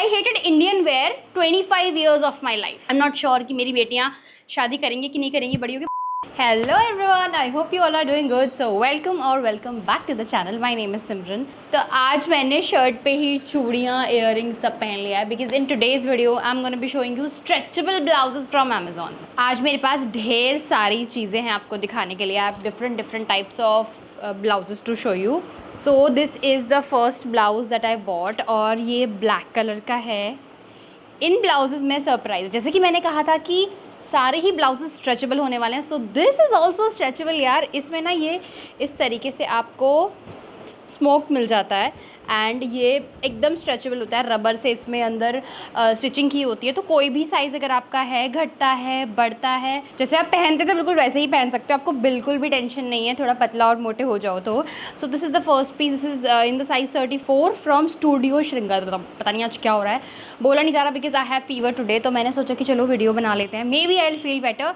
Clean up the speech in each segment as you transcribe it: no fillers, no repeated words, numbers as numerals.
I hated Indian wear 25 years of my life. I am not sure कि मेरी बेटियाँ शादी करेंगी कि नहीं करेंगी, बड़ी होगी। Hello everyone, I hope you all are doing good. So welcome back to the channel. My name is Simran. तो आज मैंने शर्ट पे ही चूड़ियाँ, इयररिंग्स सब पहन लिया है because in today's video I am gonna be showing you stretchable blouses from Amazon. आज मेरे पास ढेर सारी चीज़ें हैं आपको दिखाने के लिए। I have different types of blouses to show you. So this is the first blouse that I bought और ये ब्लैक कलर का है। इन ब्लाउजेस में सरप्राइज, जैसे कि मैंने कहा था कि सारे ही ब्लाउजेस स्ट्रेचेबल होने वाले हैं, सो दिस इज़ ऑल्सो स्ट्रेचेबल यार। इसमें ना ये इस तरीके से आपको स्मोक मिल जाता है एंड ये एकदम स्ट्रेचेबल होता है। रबर से इसमें अंदर स्टिचिंग की होती है, तो कोई भी साइज़ अगर आपका है, घटता है, बढ़ता है, जैसे आप पहनते थे बिल्कुल वैसे ही पहन सकते हो। आपको बिल्कुल भी टेंशन नहीं है थोड़ा पतला और मोटे हो जाओ तो। So this is the first piece. This is in the size 34 from Studio Shringar. पता नहीं आज क्या हो रहा है, बोला नहीं जा रहा because I have fever today. तो मैंने सोचा कि चलो वीडियो बना लेते हैं, maybe I will feel better.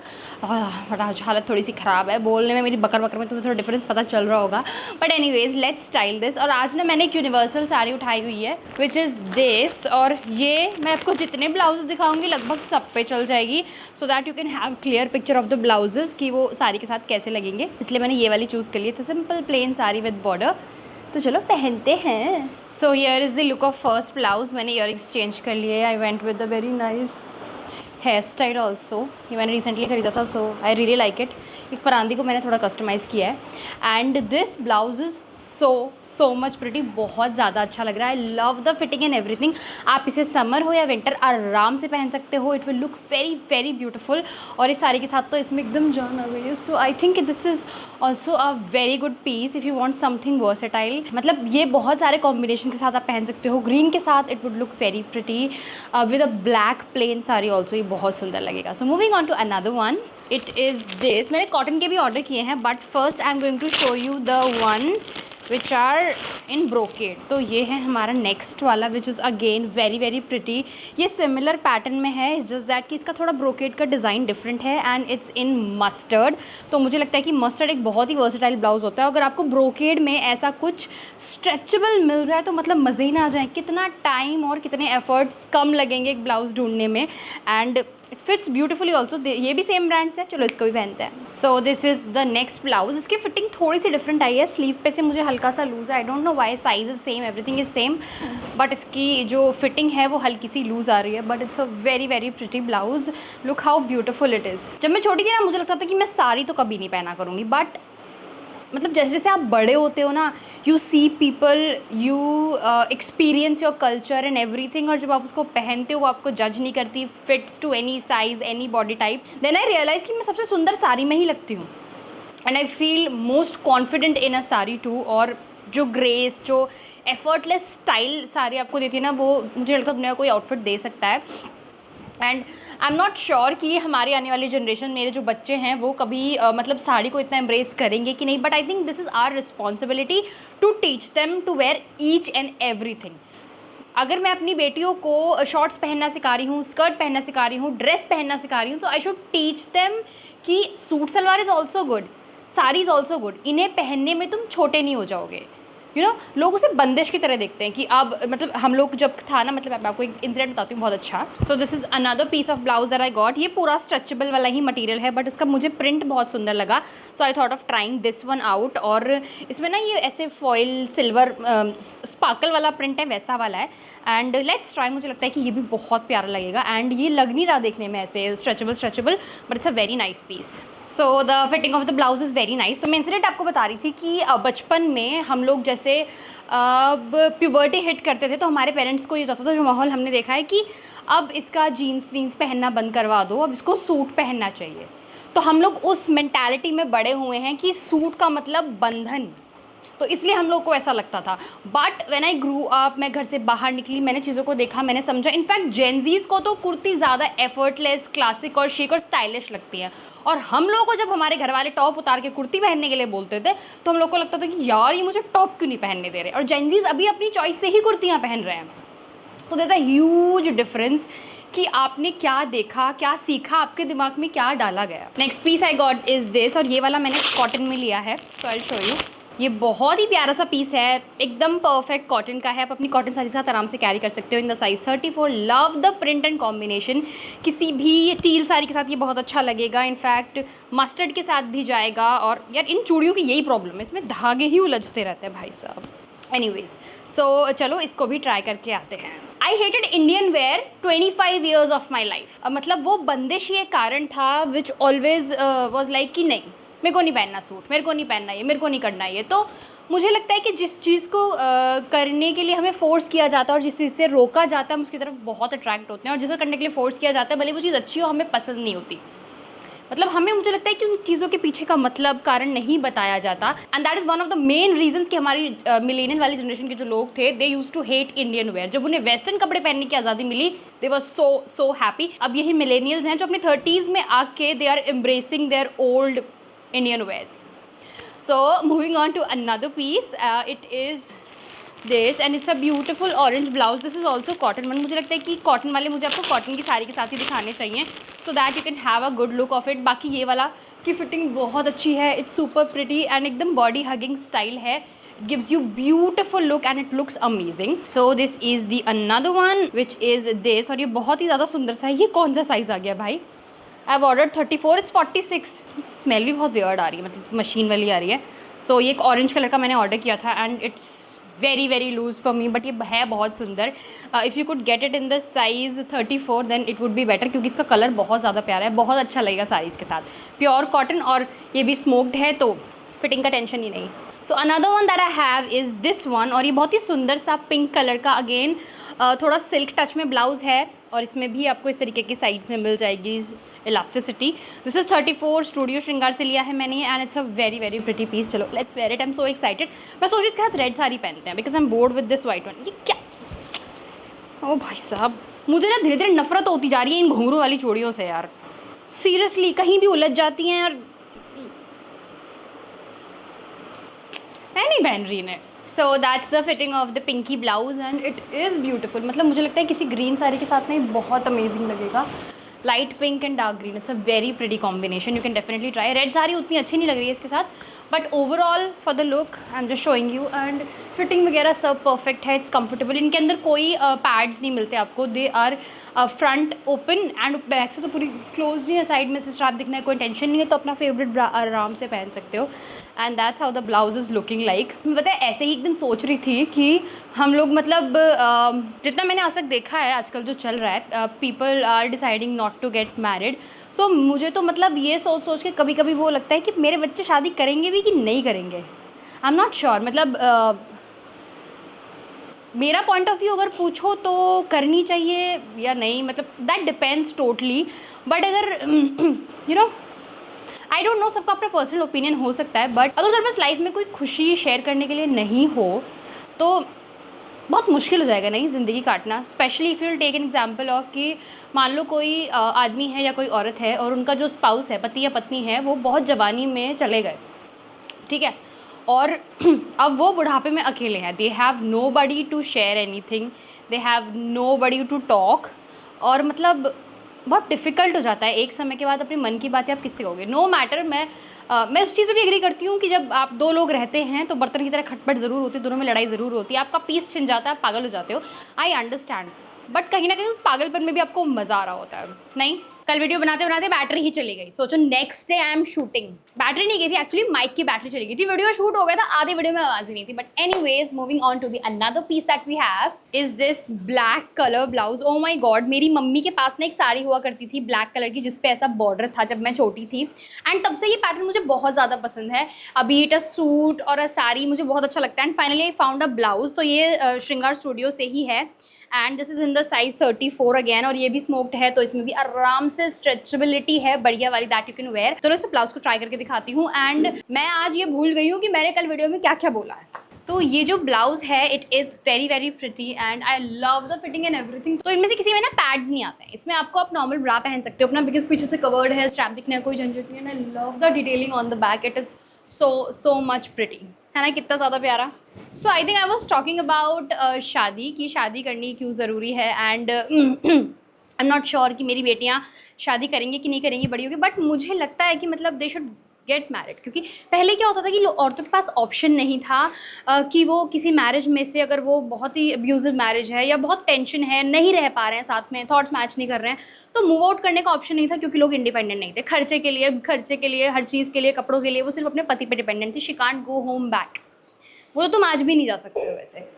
But आज हालत थोड़ी सी ख़राब है, बोलने में मेरी बकर में तुम्हें थोड़ा डिफरेंस पता चल रहा होगा। But anyways let's style this. और आज ना मैंने एक यूनिवर्सल साड़ी उठाई हुई है विच इज़ दिस, और ये मैं आपको जितने ब्लाउज दिखाऊंगी लगभग सब पे चल जाएगी, so that you can have clear picture of the blouses कि वो साड़ी के साथ कैसे लगेंगे। इसलिए मैंने ये वाली चूज़ कर ली। It's simple plain sari with border. तो चलो पहनते हैं। So here is the look of first blouse. मैंने ईयरिंग्स चेंज कर लिए। I went with the very nice hair style also. ये मैंने रिसेंटली खरीदा था, so I really like it. एक परांदी को मैंने थोड़ा कस्टमाइज़ किया है and this blouse is so much pretty. बहुत ज़्यादा अच्छा लग रहा है। I love the fitting and everything. आप इसे समर हो या विंटर आराम से पहन सकते हो। It will look very very beautiful. और इस साड़ी के साथ तो इसमें एकदम जान आ गई है। So I think this is also a very good piece if you want something versatile. मतलब ये बहुत सारे कॉम्बिनेशन के साथ आप पहन सकते हो। ग्रीन के साथ it would look very pretty with a black plain sari also. ये बहुत सुंदर लगेगा। So moving on to another one, it is this. मैंने कॉटन के भी ऑर्डर किए हैं, but first I am going to show you the one which are in brocade. तो ये है हमारा नेक्स्ट वाला which is again very very pretty. ये सिमिलर पैटर्न में है, इट्स जस्ट दैट कि इसका थोड़ा ब्रोकेड का डिज़ाइन डिफरेंट है एंड इट्स इन मस्टर्ड। तो मुझे लगता है कि मस्टर्ड एक बहुत ही वर्सेटाइल ब्लाउज होता है। अगर आपको ब्रोकेड में ऐसा कुछ स्ट्रेचेबल मिल जाए तो मतलब मज़े ही ना आ जाए। कितना टाइम और कितने एफर्ट्स कम लगेंगे एक ब्लाउज़ ढूंढने में and it fits beautifully also. ये भी सेम ब्रांड से, चलो इसको भी पहनते हैं। सो this is the next blouse. इसकी फिटिंग थोड़ी सी डिफरेंट आई है। स्लीव पे से मुझे हल्का सा लूज़ है। I don't know why. Size is same, everything is same, but इसकी जो फिटिंग है वो हल्की सी लूज़ आ रही है। But it's a very very pretty blouse. Look how beautiful it is. जब मैं छोटी थी ना मुझे लगता था कि मैं साड़ी तो कभी नहीं पहना करूँगी, बट मतलब जैसे जैसे आप बड़े होते हो ना, you see people, you experience your culture and everything, और जब आप उसको पहनते हो वो आपको जज नहीं करती, fits to any size, any body type. Then I realise कि मैं सबसे सुंदर साड़ी में ही लगती हूँ and I feel most confident in a sari too. और जो ग्रेस, जो एफर्टलेस स्टाइल साड़ी आपको देती है ना, वो मुझे लगता है दुनिया कोई आउटफिट दे सकता है। And I am not sure कि हमारी आने वाली जनरेशन, मेरे जो बच्चे हैं वो कभी मतलब साड़ी को इतना एम्ब्रेस करेंगे कि नहीं, but I think this is our responsibility to teach them to wear each and everything. अगर मैं अपनी बेटियों को शॉर्ट्स पहनना सिखा रही हूँ, स्कर्ट पहनना सिखा रही हूँ, ड्रेस पहनना सिखा रही हूँ, तो आई शुड टीच देम कि suit salwar is also good, sari is also good. इन्हें पहनने में तुम छोटे नहीं हो जाओगे। यू नो, लोग उसे बंदिश की तरह देखते हैं कि अब मतलब हम लोग जब था ना, मतलब मैं आपको एक इंसिडेंट बताती हूँ बहुत अच्छा। So this is another piece of blouse that I got. ये पूरा स्ट्रेचेबल वाला ही मटेरियल है, बट इसका मुझे प्रिंट बहुत सुंदर लगा, so I thought of trying this one out. और इसमें ना ये ऐसे फॉइल सिल्वर स्पार्कल वाला प्रिंट है, वैसा वाला है एंड लेट्स ट्राई। मुझे लगता है कि ये भी बहुत प्यारा लगेगा एंड ये लग नहीं रहा देखने में ऐसे stretchable, but it's a very nice piece. So the fitting of the blouse is very nice. तो मैं इंसिडेंट आपको बता रही थी कि बचपन में हम लोग जैसे अब प्यूबर्टी हिट करते थे तो हमारे पेरेंट्स को ये जाता था, जो माहौल हमने देखा है कि अब इसका जीन्स वीन्स पहनना बंद करवा दो, अब इसको सूट पहनना चाहिए। तो हम लोग उस मेंटालिटी में बड़े हुए हैं कि सूट का मतलब बंधन, तो इसलिए हम लोग को ऐसा लगता था। But when I grew up, मैं घर से बाहर निकली, मैंने चीज़ों को देखा, मैंने समझा। इनफैक्ट जेनजीज को तो कुर्ती ज़्यादा एफर्टलेस, क्लासिक और शेक और स्टाइलिश लगती है, और हम लोग को जब हमारे घर वाले टॉप उतार के कुर्ती पहनने के लिए बोलते थे तो हम लोग को लगता था कि यार ये मुझे टॉप क्यों नहीं पहनने दे रहे, और जेनजीज अभी अपनी चॉइस से ही कुर्तियाँ पहन रहे हैं। तो there is a huge difference कि आपने क्या देखा, क्या सीखा, आपके दिमाग में क्या डाला गया। Next piece I got is this, और ये वाला मैंने कॉटन में लिया है, so I will show you. ये बहुत ही प्यारा सा पीस है, एकदम परफेक्ट कॉटन का है। आप अपनी कॉटन साड़ी के साथ आराम से कैरी कर सकते हो इन the size 34। Love the print and combination. किसी भी टील साड़ी के साथ ये बहुत अच्छा लगेगा, इनफैक्ट मस्टर्ड के साथ भी जाएगा। और यार इन चूड़ियों की यही प्रॉब्लम है, इसमें धागे ही उलझते रहते हैं भाई साहब। एनीवेज सो चलो इसको भी ट्राई करके आते हैं। I hated Indian wear 25 years of my life. मतलब वो बंदिश ये कारण था विच ऑलवेज वॉज लाइक कि नहीं, मेरे को नहीं पहनना सूट, मेरे को नहीं पहनना ये, मेरे को नहीं करना ये। तो मुझे लगता है कि जिस चीज़ को करने के लिए हमें फ़ोर्स किया जाता है और जिस चीज़ से रोका जाता है हम उसकी तरफ बहुत अट्रैक्ट होते हैं, और जिसे करने के लिए फ़ोर्स किया जाता है भले वो चीज़ अच्छी हो हमें पसंद नहीं होती। मतलब हमें, मुझे लगता है कि उन चीज़ों के पीछे का मतलब कारण नहीं बताया जाता। And that is one of the main reasons कि हमारी मिलेनियल वाली जनरेशन के जो लोग थे they use to hate Indian wear. जब उन्हें वेस्टर्न कपड़े पहनने की आज़ादी मिली दे वर सो हैप्पी। अब यही मिलेनियल्स हैं जो अपने 30s में आके they are embracing their old Indian wears. So moving on to another piece, it is this and it's a beautiful orange blouse. This is also cotton one. मुझे लगता है कि कॉटन वाले मुझे आपको कॉटन की साड़ी के साथ ही दिखाने चाहिए so that you can have a good look of it. बाकी ये वाला की फिटिंग बहुत अच्छी है, it's super pretty and एकदम body hugging style है, gives you beautiful look and it looks amazing. So this is the another one which is this, और ये बहुत ही ज़्यादा सुंदर सा है। ये कौन सा साइज़ आ गया भाई? I have ordered 34, it's 46। Smell भी बहुत वियर्ड आ रही है, मतलब मशीन वाली आ रही है। सो ये एक ऑरेंज कलर का मैंने ऑर्डर किया था and it's very loose for me, but ये है बहुत सुंदर। If you could get it in the size 34 then it would be better, क्योंकि इसका कलर बहुत ज़्यादा प्यारा है, बहुत अच्छा लगेगा साड़ीज़ के साथ। प्योर कॉटन और ये भी स्मोक्ड है तो फिटिंग का टेंशन ही नहीं। So another one that I have is this one, और ये बहुत ही सुंदर सा पिंक कलर का, अगेन थोड़ा सिल्क टच में ब्लाउज़ है और इसमें भी आपको इस तरीके की साइड में मिल जाएगी इलास्टिसिटी। दिस इज़ 34, स्टूडियो श्रृंगार से लिया है मैंने and it's a very pretty piece. चलो let's wear it, I am so excited. मैं सोच इसके साथ रेड साड़ी पहनते हैं because I am bored with this white one. ये क्या, ओ भाई साहब, मुझे ना धीरे धीरे नफरत होती जा रही है इन घुंघरू वाली चूड़ियों से यार। सीरियसली कहीं भी उलझ जाती हैं यार, मैं नहीं पहन रही इन्हें। So that's the fitting of the pinky blouse and it is beautiful. मतलब मुझे लगता है किसी ग्रीन साड़ी के साथ नहीं बहुत अमेजिंग लगेगा। Light pink and dark green, it's a very pretty combination, you can definitely try. Red sari उतनी अच्छी नहीं लग रही है इसके साथ, but overall for the look I am just showing you, and fitting वगैरह सब परफेक्ट है, इट्स कंफर्टेबल। इनके अंदर कोई पैड्स नहीं मिलते आपको, they are front open and back से तो पूरी क्लोज नहीं है, साइड में से स्ट्रैप दिखना है, कोई टेंशन नहीं है, तो अपना फेवरेट आराम से पहन सकते हो। And that's how the blouse is looking like. पता है ऐसे ही एक दिन सोच रही थी कि हम लोग मतलब जितना मैंने आज तक देखा है आजकल जो चल रहा है, people are deciding not to get married. So मुझे तो मतलब ये सोच के कभी कभी वो लगता है कि मेरे बच्चे शादी करेंगे भी कि नहीं करेंगे, आई एम नॉट श्योर। मतलब मेरा पॉइंट ऑफ व्यू अगर पूछो तो करनी चाहिए या नहीं, मतलब दैट डिपेंड्स टोटली। बट अगर you know I don't know, सबका अपना पर्सनल ओपिनियन हो सकता है, बट अगर बस लाइफ में कोई खुशी शेयर करने के लिए नहीं हो तो बहुत मुश्किल हो जाएगा नहीं ज़िंदगी काटना। Specially if you will take an example of कि मान लो कोई आदमी है या कोई औरत है और उनका जो स्पाउस है, पति या पत्नी है, वो बहुत जवानी में चले गए, ठीक है, और अब वो बुढ़ापे में अकेले हैं। They have nobody to share anything, they have nobody to talk, और मतलब बहुत डिफ़िकल्ट हो जाता है एक समय के बाद अपने मन की बातें आप किससे कहोगे। नो मैटर, मैं उस चीज़ पे भी एग्री करती हूँ कि जब आप दो लोग रहते हैं तो बर्तन की तरह खटपट ज़रूर होती है, दोनों में लड़ाई ज़रूर होती है, आपका पीस छिन जाता है, आप पागल हो जाते हो, आई अंडरस्टैंड। बट कहीं ना कहीं उस पागलपन में भी आपको मज़ा आ रहा होता है। नहीं, कल वीडियो बनाते बनाते बैटरी ही चली गई। सोचो next day I am shooting, battery नहीं गई थी एक्चुअली, माइक की बैटरी चली गई थी, वीडियो शूट हो गया था, आधे वीडियो में आवाज़ ही नहीं थी। But anyways moving on to the another piece that we have is this black colour blouse. Oh my god, मेरी मम्मी के पास ना एक साड़ी हुआ करती थी ब्लैक कलर की जिसपे ऐसा बॉर्डर था जब मैं छोटी थी, एंड तब से ये पैटर्न मुझे बहुत ज़्यादा पसंद है। अभी इट अ सूट और अ साड़ी मुझे बहुत अच्छा लगता है, and finally I found a blouse. तो ये श्रृंगार स्टूडियो से ही है and this is in the size 34 again, और ये भी स्मोक्ड है तो इसमें भी आराम से स्ट्रेचेबिलिटी है बढ़िया वाली, दैट यू कैन वेयर। तो इस ब्लाउज को ट्राई करके दिखाती हूँ। एंड मैं आज ये भूल गई हूँ कि मैंने कल वीडियो में क्या क्या बोला है। तो ये जो ब्लाउज है it is very pretty and I love the fitting and everything. तो इनमें से किसी में ना पैड्स नहीं आते हैं, इसमें आपको आप नॉर्मल ब्रा पहन सकते हो अपना, बिकॉज पीछे से कवर्ड है, स्ट्रैप दिखने का कोई झंझट नहीं है। I love the detailing on the back, it is so much pretty, है ना, कितना ज़्यादा प्यारा। So I think I was talking about शादी की, शादी करनी क्यों ज़रूरी है, and I am not sure कि मेरी बेटियाँ शादी करेंगी कि नहीं करेंगी बड़ी होगी, बट मुझे लगता है कि मतलब दे शुड गेट मैरिड। क्योंकि पहले क्या होता था कि औरतों के पास ऑप्शन नहीं था कि वो किसी मैरिज में से, अगर वो बहुत ही अब्यूजिव मैरिज है या बहुत टेंशन है, नहीं रह पा रहे हैं साथ में, थॉट्स मैच नहीं कर रहे हैं, तो मूव आउट करने का ऑप्शन नहीं था, क्योंकि लोग इंडिपेंडेंट नहीं थे। खर्चे के लिए, हर चीज़ के लिए, कपड़ों के लिए वो सिर्फ अपने पति पे डिपेंडेंट थी। She can't go home back. वो तो तुम आज भी नहीं जा सकते हो, वैसे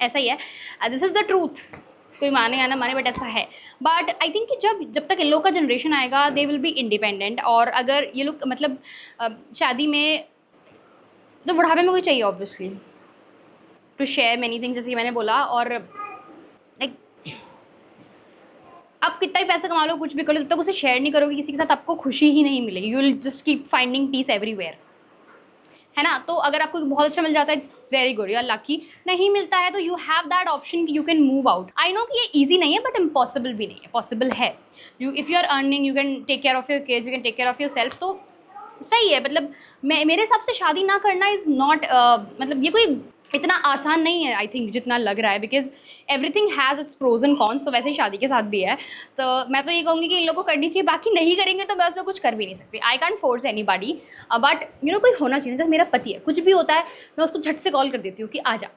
ऐसा ही है। This is the truth. कोई माने या ना माने, बट ऐसा है। बट आई थिंक कि जब तक इन लोग का जनरेशन आएगा, दे विल बी इंडिपेंडेंट। और अगर ये लोग मतलब शादी में, तो बुढ़ापे में कोई चाहिए obviously to share many things, जैसे कि मैंने बोला। और लाइक आप कितना ही पैसा कमा लो, कुछ भी कर लो, जब तक उसे शेयर नहीं करोगे किसी के साथ, आपको खुशी ही नहीं मिलेगी। You will just keep finding peace everywhere, है ना। तो अगर आपको बहुत अच्छा मिल जाता है, it's very good, you are lucky. नहीं मिलता है तो यू हैव दैट ऑप्शन कि you can move out. I know कि ये ईजी नहीं है, बट इम्पॉसिबल भी नहीं है, पॉसिबल है। If you are earning, you can take care of your kids, you can take care of yourself, तो सही है। मतलब मेरे हिसाब से शादी ना करना इज़ नॉट मतलब ये कोई इतना आसान नहीं है आई थिंक जितना लग रहा है, because everything has its pros and cons. तो वैसे ही शादी के साथ भी है। तो मैं तो ये कहूँगी कि इन लोगों को करनी चाहिए, बाकी नहीं करेंगे तो मैं उसमें कुछ कर भी नहीं सकती। I can't force any body, but you know कोई होना चाहिए। जैसे मेरा पति है, कुछ भी होता है मैं उसको झट से कॉल कर देती हूँ कि आ जा।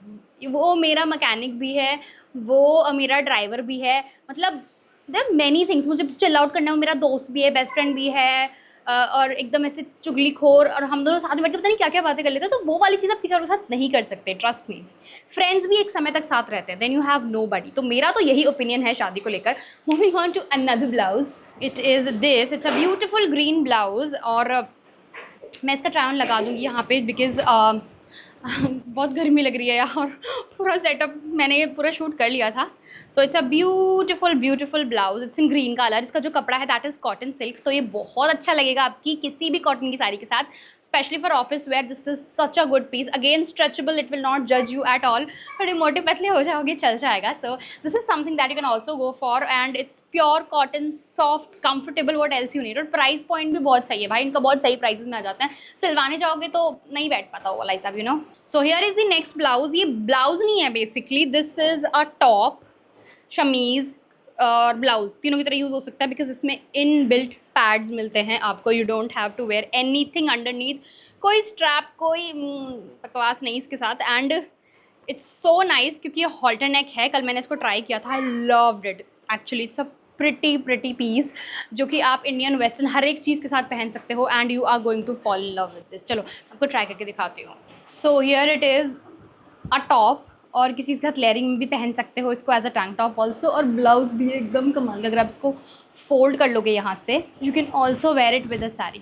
वो मेरा मैकेनिक भी है, वो मेरा ड्राइवर भी है, मतलब देयर मैनी थिंग्स। मुझे चिल आउट करना है, मेरा दोस्त भी है, बेस्ट फ्रेंड भी है, और एकदम ऐसे चुगलीखोर, और हम दोनों साथ में बैठ के पता नहीं क्या क्या बातें कर लेते हैं। तो वो वाली चीज़ आप किसी और के साथ नहीं कर सकते, ट्रस्ट मी। फ्रेंड्स भी एक समय तक साथ रहते हैं, then you have nobody. तो मेरा तो यही ओपिनियन है शादी को लेकर। Moving on to another blouse, it is this, it's a beautiful green blouse. और मैं इसका ट्राई ऑन लगा दूँगी यहाँ पे, बिकॉज बहुत गर्मी लग रही है यार। पूरा सेटअप मैंने पूरा शूट कर लिया था। So it's a beautiful blouse, it's in green colour. इसका जो कपड़ा है दैट इज़ कॉटन सिल्क, तो ये बहुत अच्छा लगेगा आपकी किसी भी कॉटन की साड़ी के साथ, specially for office wear. This is such a good piece, again stretchable, it will not जज यू एट ऑल। थोड़े मोटे पतले हो जाओगे, चल जाएगा। So this is something that you can also go for, and it's pure cotton, soft, comfortable, what else you need. और price point भी बहुत सही है भाई, इनका बहुत सही प्राइसेस में आ जाते हैं। सिलवाने जाओगे तो नहीं बैठ पाता वो वाला हिसाब, you know. So here is the next blouse. ये ब्लाउज नहीं है basically, this is a top, chemise और ब्लाउज तीनों की तरह यूज़ हो सकता है, बिकॉज इसमें इन बिल्ट पैड्स मिलते हैं आपको। You don't have to wear anything underneath, कोई स्ट्रैप, कोई बकवास नहीं इसके साथ। एंड इट्स सो नाइस, क्योंकि ये हॉल्टर नेक है। कल मैंने इसको ट्राई किया था, I loved it actually. It's a pretty piece, जो कि आप इंडियन वेस्टर्न हर एक चीज़ के साथ पहन सकते हो, and you are going to fall in love with this. चलो आपको ट्राई करके दिखाती हूँ। So here it is a top, और किसी के साथ लेयरिंग में भी पहन सकते हो इसको as a tank top also. और ब्लाउज भी एकदम कमाल का, अगर आप इसको फोल्ड कर लोगे यहाँ से, you can also wear it with a sari.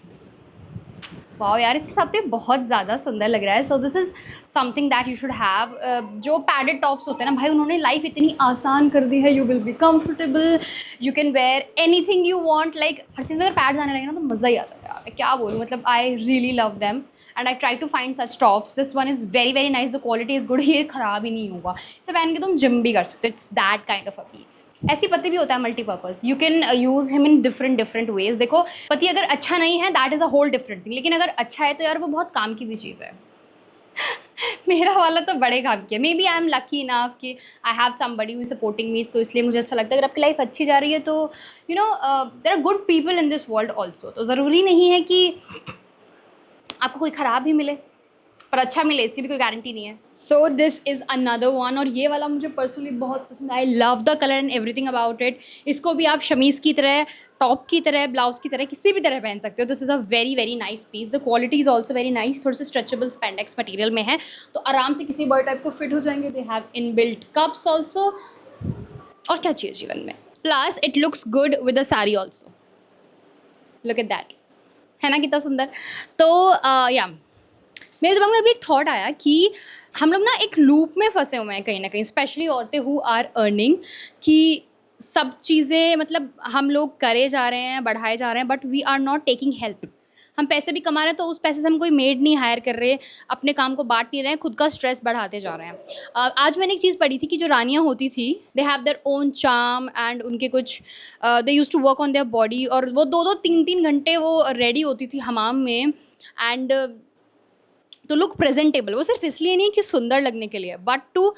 Wow यार, इसके साथ तो ये बहुत ज़्यादा सुंदर लग रहा है। सो this is something that you should have. जो पैडेड टॉप्स होते हैं ना भाई, उन्होंने लाइफ इतनी आसान कर दी है। You will be comfortable, you can wear anything you want. Like हर चीज़ में अगर पैड्स आने लगे ना तो मज़ा ही आ जाता है यार, मैं क्या बोलूँ। मतलब I really love them and I try to find such tops. This one is very nice, the quality is good, ये ख़राब ही नहीं होगा। इसे पहन के तुम जिम भी कर सकते हो। It's that kind of a piece. ऐसी पति भी होता है multipurpose, you can use him in different ways. देखो पति अगर अच्छा नहीं है that is a whole different thing, लेकिन अगर अच्छा है तो यार वो बहुत काम की भी चीज़ है। मेरा वाला तो बड़े काम की है। Maybe I am lucky enough कि I have somebody who is supporting me, तो इसलिए मुझे अच्छा लगता है। अगर आपकी लाइफ अच्छी जा रही है तो you know there are good people in this world also. तो ज़रूरी नहीं है कि आपको कोई ख़राब ही मिले, पर अच्छा मिले इसकी भी कोई गारंटी नहीं है। सो दिस इज़ अनदर वन, और ये वाला मुझे पर्सनली बहुत पसंद है। I love the colour and everything about it. इसको भी आप शमीज़ की तरह, टॉप की तरह, ब्लाउज की तरह, किसी भी तरह पहन सकते हो। This is a very nice piece. The quality is also very nice. थोड़े से स्ट्रेचेबल स्पेंडेक्स मटीरियल में है, तो आराम से किसी बॉडी टाइप को फिट हो जाएंगे। They have in built cups also. और क्या चाहिए जीवन में। Plus it looks good with the sari also, look at that, है ना कितना सुंदर। तो या मेरे दिमाग में अभी एक थॉट आया कि हम लोग ना एक लूप में फंसे हुए हैं कहीं ना कहीं, स्पेशली औरतें हु आर अर्निंग, कि सब चीज़ें मतलब हम लोग करे जा रहे हैं, बढ़ाए जा रहे हैं, but we are not taking help. हम पैसे भी कमा रहे हैं तो उस पैसे से हम कोई मेड नहीं हायर कर रहे, अपने काम को बांट नहीं रहे हैं, खुद का स्ट्रेस बढ़ाते जा रहे हैं। आज मैंने एक चीज़ पढ़ी थी कि जो रानियाँ होती थी, they have their own charm, and उनके कुछ they use to work on their body, और वो 2-2 3-3 घंटे वो रेडी होती थी हमाम में, एंड टू लुक प्रेजेंटेबल। वो सिर्फ इसलिए नहीं कि सुंदर लगने के लिए, but to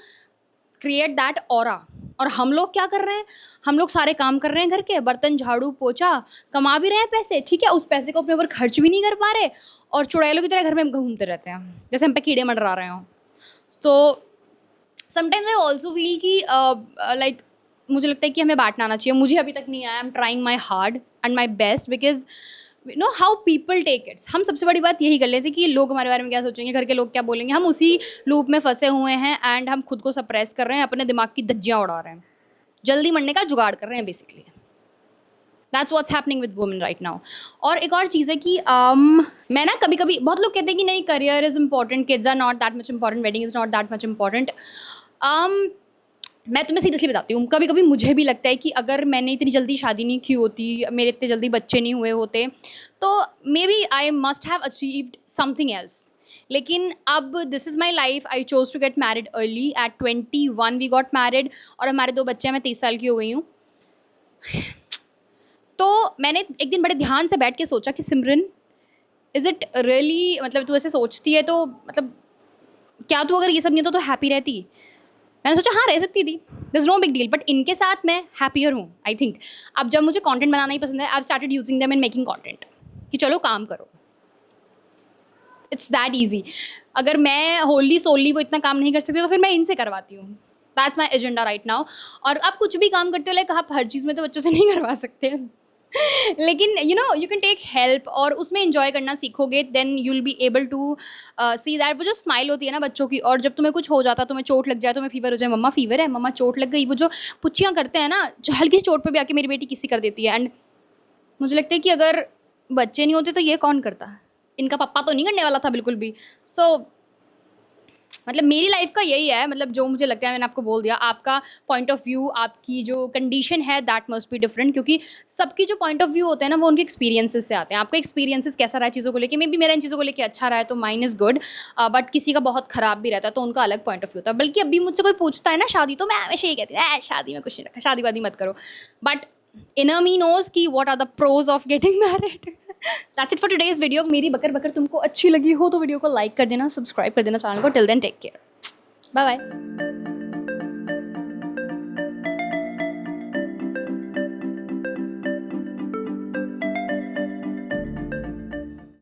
create that aura और हम लोग क्या कर रहे हैं, हम लोग सारे काम कर रहे हैं घर के, बर्तन झाड़ू पोछा, कमा भी रहे हैं पैसे, ठीक है, उस पैसे को अपने ऊपर खर्च भी नहीं कर पा रहे और चुड़ैलों की तरह घर में घूमते रहते हैं जैसे हम पे कीड़े मंडरा रहे हों। तो समटाइम्स आई ऑल्सो फील कि लाइक मुझे लगता है कि हमें बांटना आना चाहिए। मुझे अभी तक नहीं आया, I am trying my hard and my best because know how people take its. हम सबसे बड़ी बात यही कर लेते हैं कि लोग हमारे बारे में क्या सोचेंगे, घर के लोग क्या बोलेंगे। हम उसी लूप में फंसे हुए हैं एंड हम खुद को सप्रेस कर रहे हैं, अपने दिमाग की धज्जियाँ उड़ा रहे हैं, जल्दी मरने का जुगाड़ कर रहे हैं basically. That's what's happening with women right now. और एक और चीज़ है कि मैं ना कभी कभी, बहुत लोग कहते हैं कि नहीं career is important, kids are not that much important, wedding is not that much important. मैं तुम्हें सीरियसली बताती हूँ, कभी कभी मुझे भी लगता है कि अगर मैंने इतनी जल्दी शादी नहीं की होती, मेरे इतने जल्दी बच्चे नहीं हुए होते, तो maybe I must have achieved something else. लेकिन अब this is my life, I chose to get married early. At 21 we got married और हमारे 2 बच्चे हैं, मैं 23 साल की हो गई हूँ। तो मैंने एक दिन बड़े ध्यान से बैठ के सोचा कि सिमरन, इज़ इट रियली, मतलब तू ऐसे सोचती है तो मतलब क्या तू अगर ये सब नहीं होता तो हैप्पी रहती? मैंने सोचा हाँ रह सकती थी, this is no big deal, but इनके साथ मैं हैप्पियर हूँ आई थिंक। अब जब मुझे कंटेंट बनाना ही पसंद है, I started using them in making content कि चलो काम करो, इट्स दैट ईजी। अगर मैं होली सोली वो इतना काम नहीं कर सकती तो फिर मैं इनसे करवाती हूँ। That's my agenda right now. और आप कुछ भी काम करते हो, लाइक आप हर चीज़ में तो बच्चों से नहीं करवा सकते लेकिन you know you can take help और उसमें इंजॉय करना सीखोगे, then you will be able to see that. वो जो स्माइल होती है ना बच्चों की, और जब तुम्हें कुछ हो जाता, तुम्हें चोट लग जाए, तुम्हें फीवर हो जाए, मम्मा फीवर है, मम्मा चोट लग गई, वो जो पुच्चियाँ करते हैं ना, जो हल्की सी चोट पे भी आके मेरी बेटी किसी कर देती है। एंड मुझे लगता है कि अगर बच्चे नहीं होते तो ये कौन करता, इनका पप्पा तो नहीं करने वाला था बिल्कुल भी। सो मतलब मेरी लाइफ का यही है, मतलब जो मुझे लगता है मैंने आपको बोल दिया। आपका पॉइंट ऑफ व्यू, आपकी जो कंडीशन है दैट मस्ट बी डिफरेंट, क्योंकि सबकी जो पॉइंट ऑफ व्यू होते हैं ना वो उनके एक्सपीरियंसेस से आते हैं। आपका एक्सपीरियंसेस कैसा रहा है चीज़ों को लेके, मे बी मेरा इन चीज़ों को लेके अच्छा रहा है तो माइन इज़ गुड, बट किसी का बहुत ख़राब भी रहता है तो उनका अलग पॉइंट ऑफ व्यू होता है। बल्कि अभी मुझसे कोई पूछता है ना शादी, तो मैं हमेशा यही कहती हूँ शादी में कुछ नहीं रखा, शादी वादी मत करो। बट inner me knows कि what are the pros of getting married. That's it for today's video. मेरी बकर बकर तुमको अच्छी लगी हो तो वीडियो को लाइक कर देना, सब्सक्राइब कर देना चैनल को। Till then take care, bye bye.